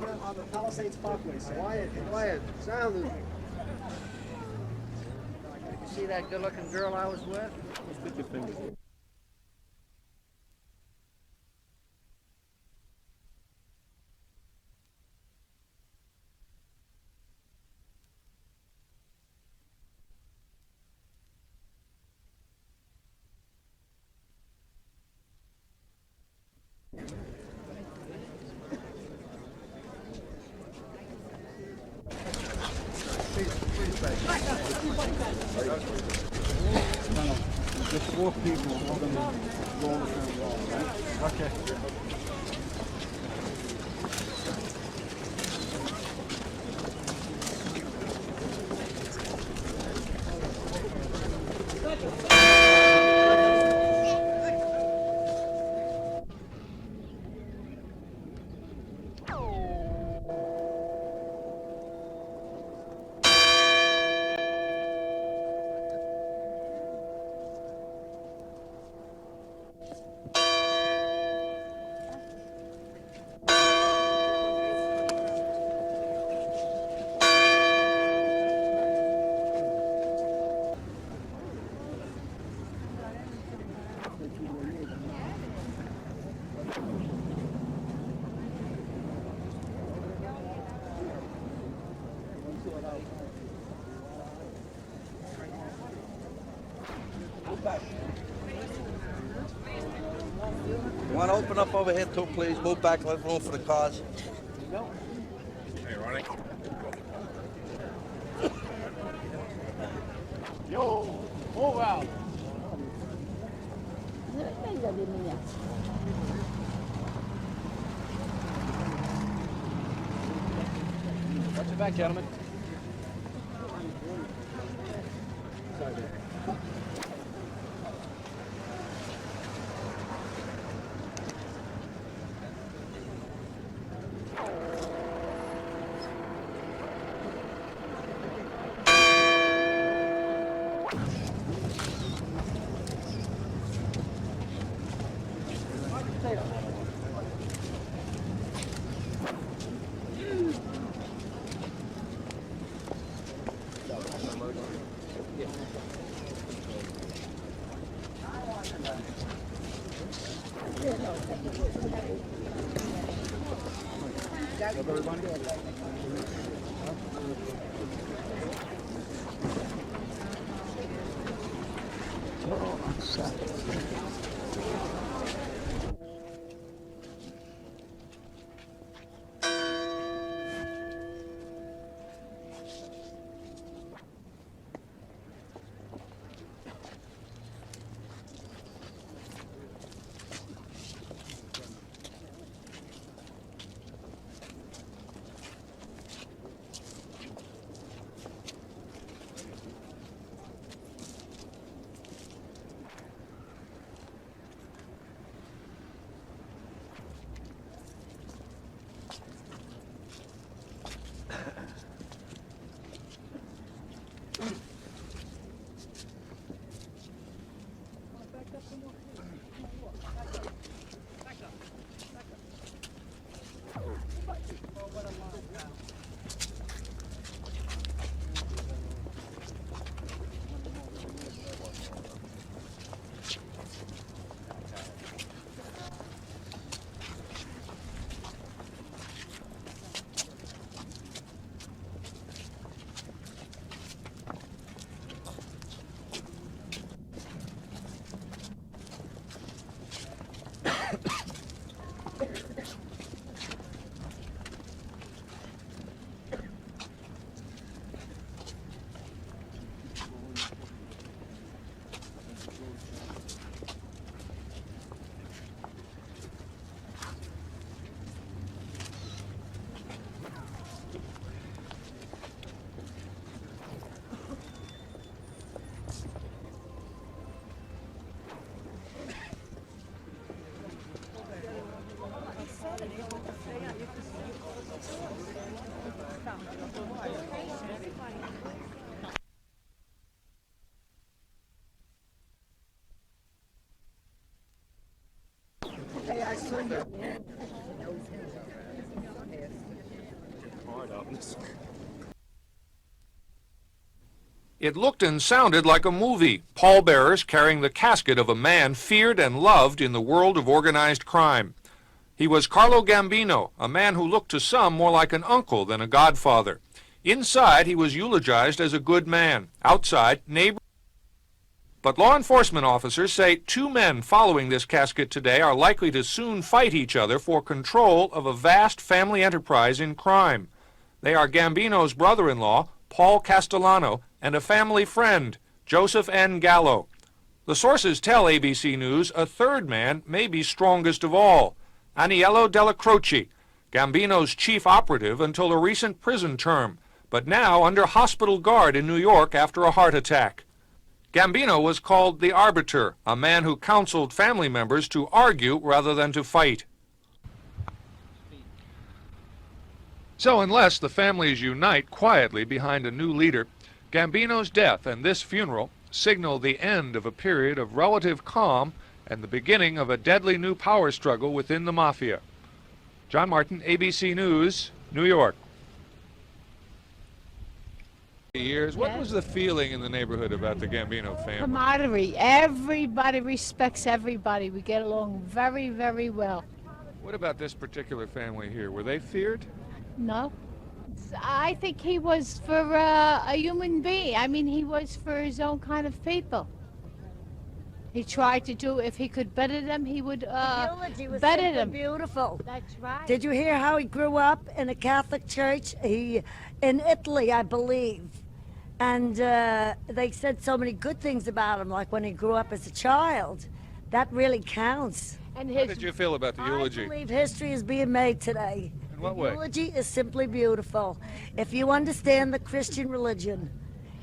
on the Palisades Parkway. So quiet, sound. You see that good-looking girl I was with? Stick your fingers in. No, just 4 people. We're going to roll the film wall, right? Okay. You want to open up over here too, please? Move back, leave room for the cars. Hey, Ronnie. Yo, move out. Watch your back, gentlemen. It looked and sounded like a movie, pallbearers carrying the casket of a man feared and loved in the world of organized crime. He was Carlo Gambino, a man who looked to some more like an uncle than a godfather. Inside, he was eulogized as a good man. Outside, neighbors. But law enforcement officers say 2 men following this casket today are likely to soon fight each other for control of a vast family enterprise in crime. They are Gambino's brother-in-law, Paul Castellano, and a family friend, Joseph N. Gallo. The sources tell ABC News a third man may be strongest of all, Aniello Della Croce, Gambino's chief operative until a recent prison term, but now under hospital guard in New York after a heart attack. Gambino was called the arbiter, a man who counseled family members to argue rather than to fight. So unless the families unite quietly behind a new leader, Gambino's death and this funeral signal the end of a period of relative calm and the beginning of a deadly new power struggle within the Mafia. John Martin, ABC News, New York. Years. What was the feeling in the neighborhood about the Gambino family? Camaraderie. Everybody respects everybody. We get along very, very well. What about this particular family here? Were they feared? No. I think he was for a human being. I mean, he was for his own kind of people. He tried to do, if he could better them, he would eulogy was better simply them. beautiful. That's right. Did you hear how he grew up in a Catholic church? In Italy, I believe. And they said so many good things about him, like when he grew up as a child. That really counts. And How did you feel about the eulogy? I believe history is being made today. In what The way? eulogy is simply beautiful. If you understand the Christian religion,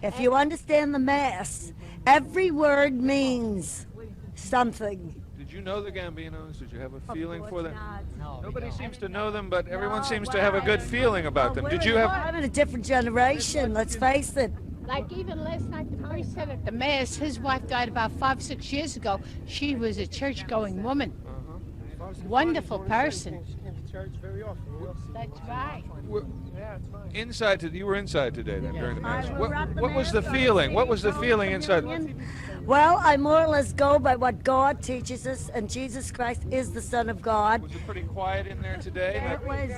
if you understand the Mass, every word means something. Did you know the Gambinos? Did you have a feeling for them? No. Nobody seems to know them, but everyone seems to have a good feeling about them. Did you have... I'm in a different generation, let's face it. Like even last night, the priest said at the Mass, his wife died about 5-6 years ago. She was a church-going woman. Wonderful person. That's right. Inside, you were inside today then, during the Mass. We were at the What was the Mass. feeling? What was the feeling inside? Well, I more or less go by what God teaches us, and Jesus Christ is the Son of God. Was it pretty quiet in there today? It was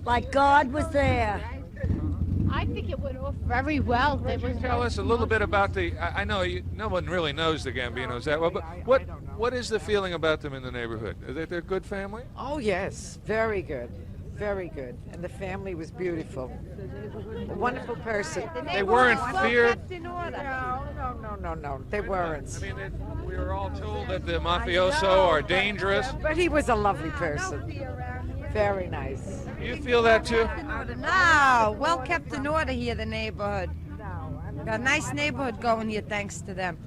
like God was there. I think it went off very well. There Could you was tell us a little bit about the... I know no one really knows the Gambinos that well, but what is the feeling about them in the neighborhood? Are they a good family? Oh, yes. Very good. Very good. And the family was beautiful. A wonderful person. They weren't feared? No. They weren't. I mean, we were all told that the mafioso are dangerous. But he was a lovely person. Very nice. Do you feel that too? No, well kept in order here, the neighborhood. Got a nice neighborhood going here thanks to them.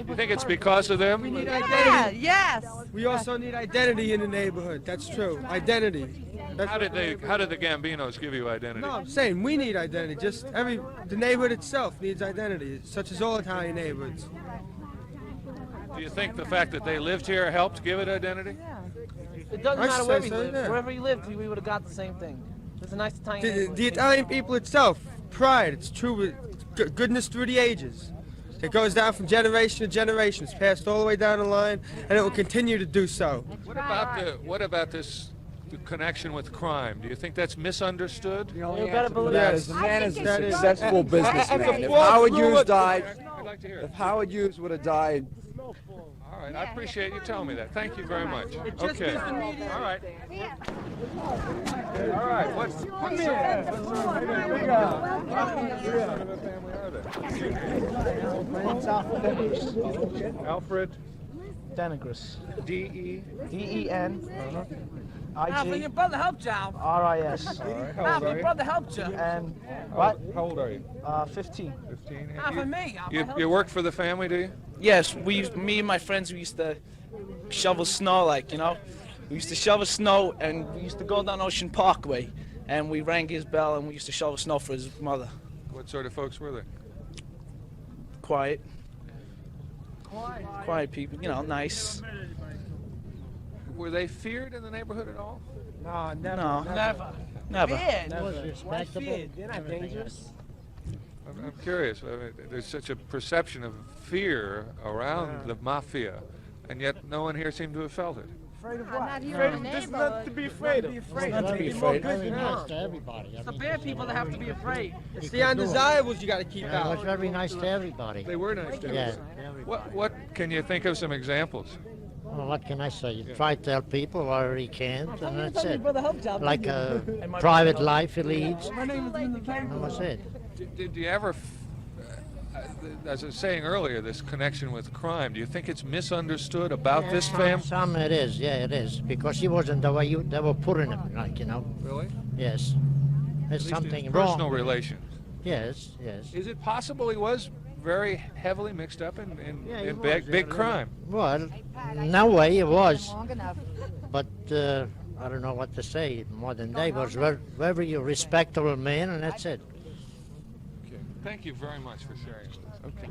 You think it's because of them? Yeah, yes. We also need identity in the neighborhood. That's true. Identity. How did the Gambinos give you identity? No, I'm saying we need identity. Just the neighborhood itself needs identity, such as all Italian neighborhoods. Do you think the fact that they lived here helped give it identity? It doesn't I matter where say we so, lived. yeah. Wherever he lived, we would have got the same thing. It's a nice Italian neighborhood. The Italian people itself, pride. It's true. Goodness through the ages. It goes down from generation to generation. It's passed all the way down the line, and it will continue to do so. What about this connection with crime? Do you think that's misunderstood? The only You better answer to believe that it. is the man is That a is- successful businessman. If Well, Howard through Hughes it- died, I'd like to hear it. if Howard Hughes would have died, All right, I appreciate you telling me that. Thank you very much. Okay. All right. All right. What's Alfred Denigris. D.E. D-E-N. Alfred, your brother helped you, Alfred. R-I-S. All right. How old Alfred, are your you? brother helped you. And what? How old are you? 15. 15. Alfred, me. You work for the family, do you? Yes, me and my friends, we used to shovel snow, we used to shovel snow, and we used to go down Ocean Parkway, and we rang his bell, and we used to shovel snow for his mother. What sort of folks were they? Quiet people, nice. Were they feared in the neighborhood at all? No, never. No. Never. Never. Feared. Never. Why feared? They're not dangerous. I'm curious. I mean, there's such a perception of fear around the mafia, and yet no one here seemed to have felt it. Afraid of I'm what? not here Afraid in of, the there's neighborhood. nothing to be afraid of. There's nothing to be afraid of. Good than harm. to everybody. It's the bad people that have to be afraid. It's the undesirables you got to keep Yeah, it was out. very nice to everybody. They were nice to Yeah. What can you think of some examples? Well, what can I say? You try to tell people what he can't, and that's it. Like a And my private brother- life he leads, My name is in the and that's it. Did you ever, as I was saying earlier, this connection with crime, do you think it's misunderstood about this family? Some it is, yeah, it is. Because he wasn't the way they were putting him, like, you know. Really? Yes. There's something Personal wrong. relations. Yes, yes. Is it possible he was very heavily mixed up in, Yeah, he in was, big yeah, crime? Well, no way it was. Long enough. But I don't know what to say. Modern day was very, very respectable man, and that's it. Okay. Thank you very much for sharing with us. Okay.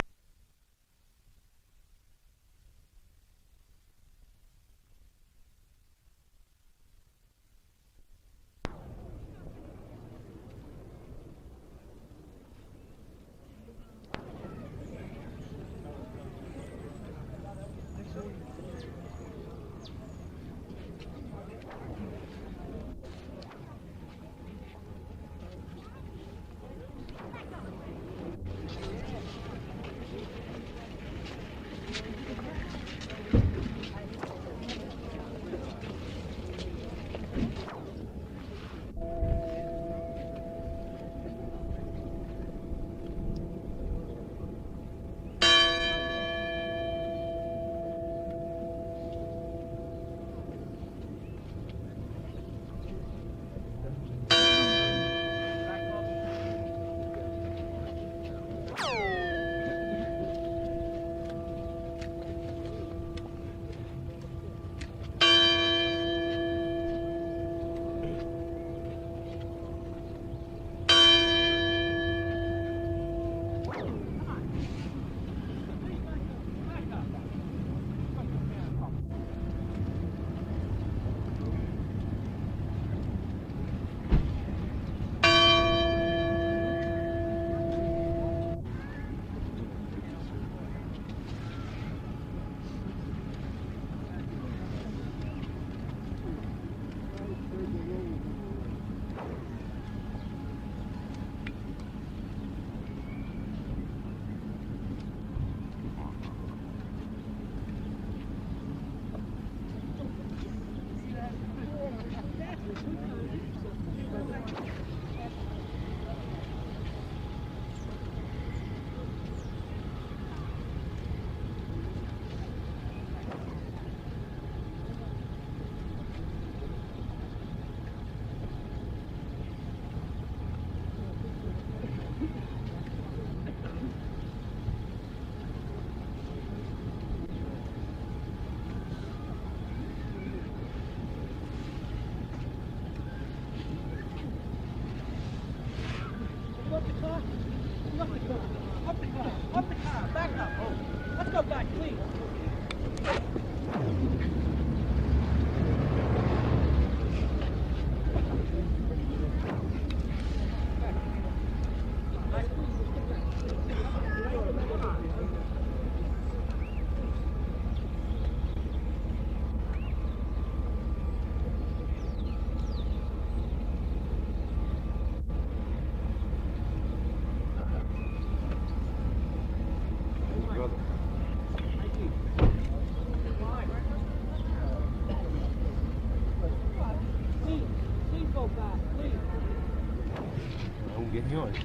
Get yours.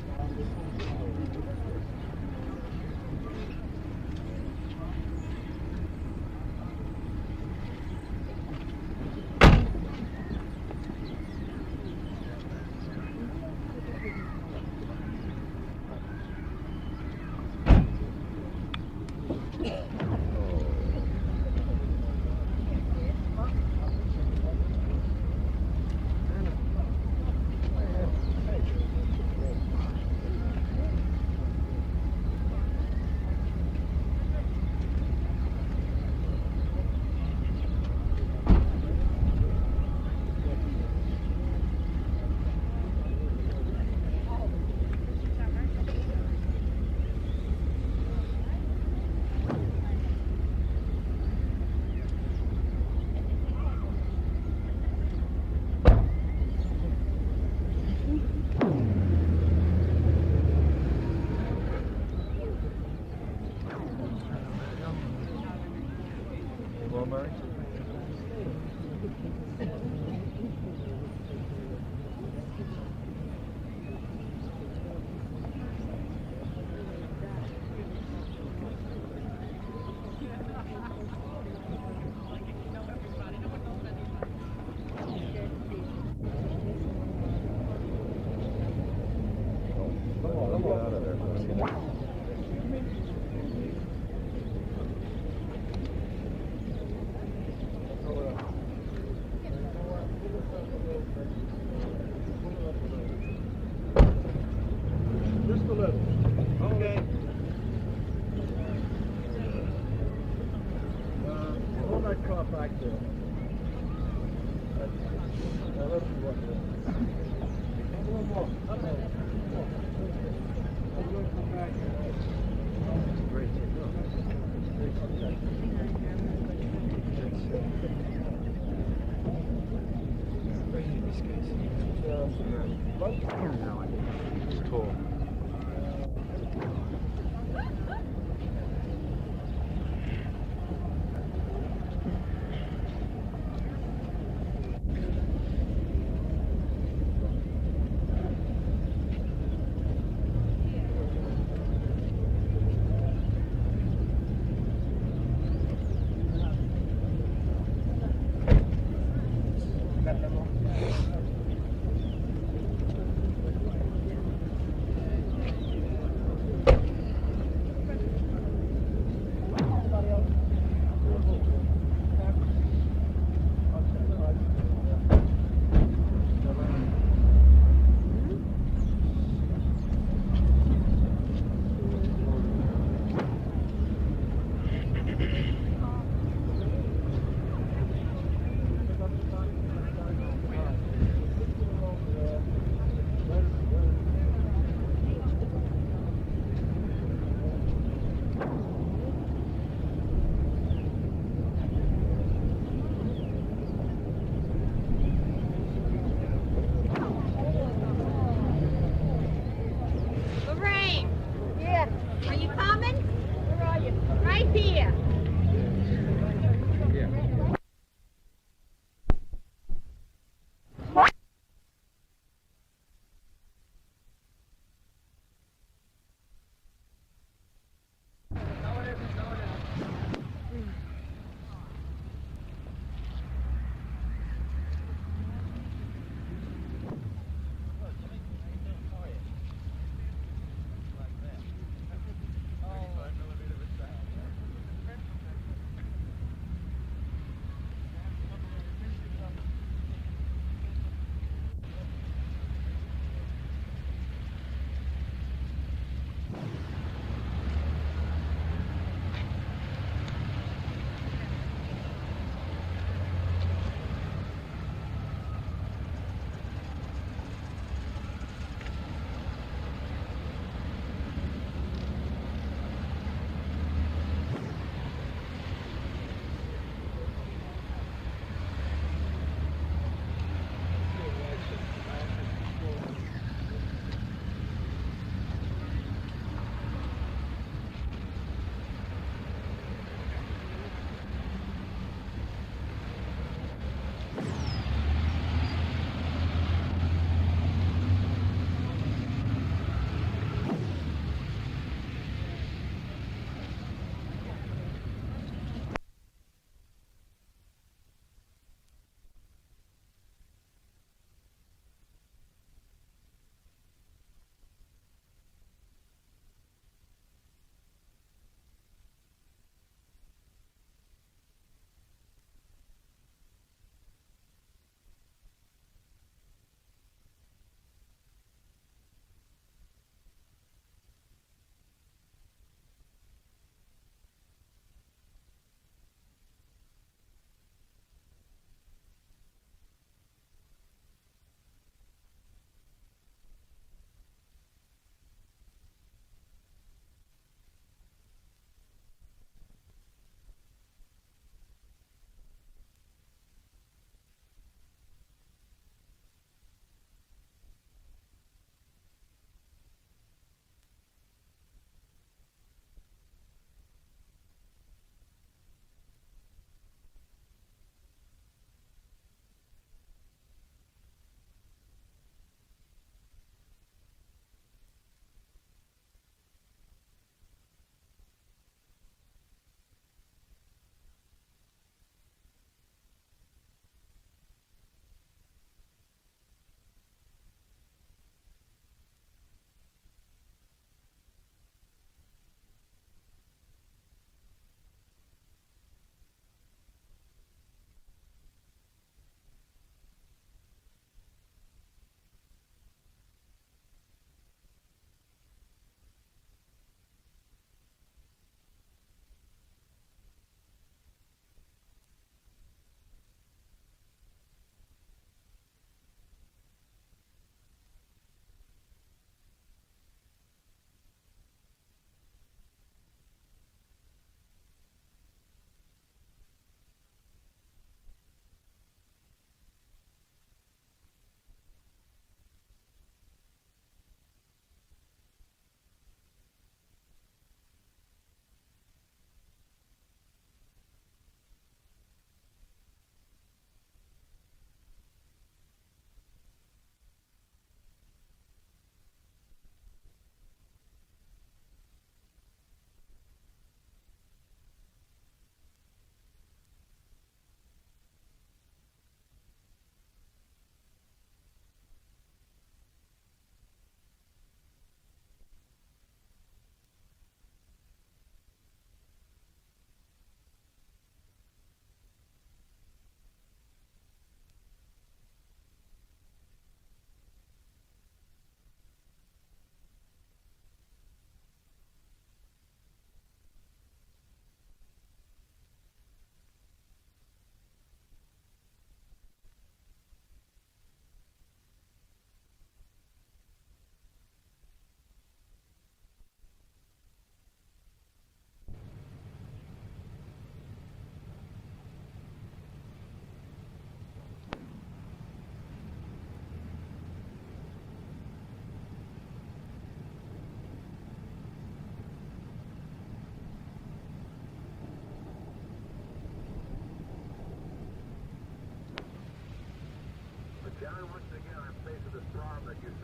out of there. Just a little. Okay. Hold that car back there. Let's see what it is. One more. I'm going to come back here. Great. It's tall.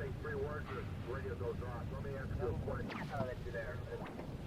say 3 words, the radio goes off. Let me ask you a question. I'll let you there.